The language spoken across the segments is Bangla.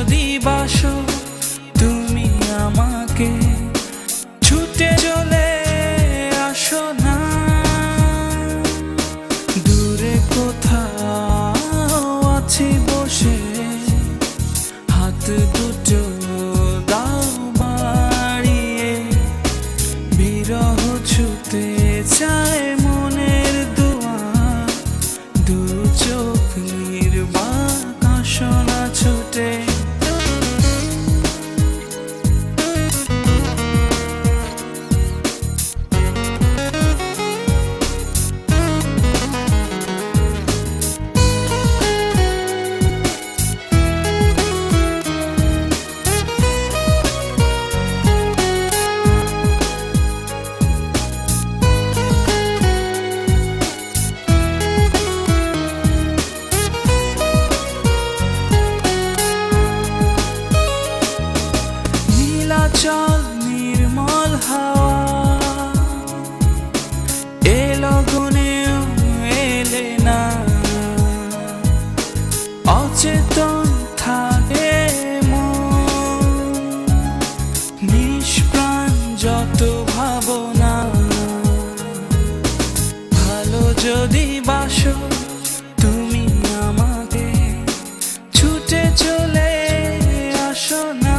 যদি বাসো তুমি আমাকে, ছুটে চলে আসো না। দূরে কোথাও আছি বসে, হাত দুটো দাও বাড়িয়ে। বিরহ ছুতে চায় মনের দুয়ার, দু চোখ নির্বাক আসো না ছুটে। চল নির্মল হাওয়া এলো গুনেও এলে না। অচেতন থাকে মন, নিষ্প্রাণ যত ভাবনা। ভালো যদি বাসো তুমি আমাকে, ছুটে চলে আসো না।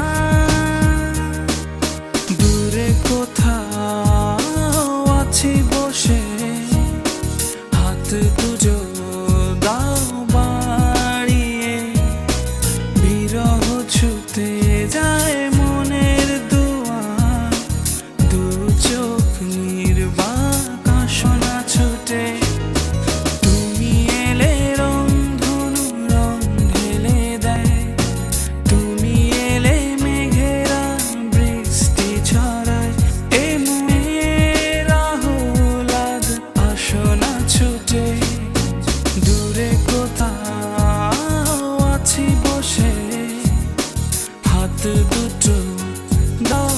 কোথাও আছি বসে, হাত দুটো দাও বাড়িয়ে। বিরহ ছুতে যায় মনের দুয়ার, দু চোখ নির্বাক আসো না ছুটে। তুমি এলে রংধনু রং ঢেলে দেয়, তুমি এলে মেঘেরা বৃষ্টি ছড়ায়। দূরে কোথাও আছি বসে, হাত দুটো দাও।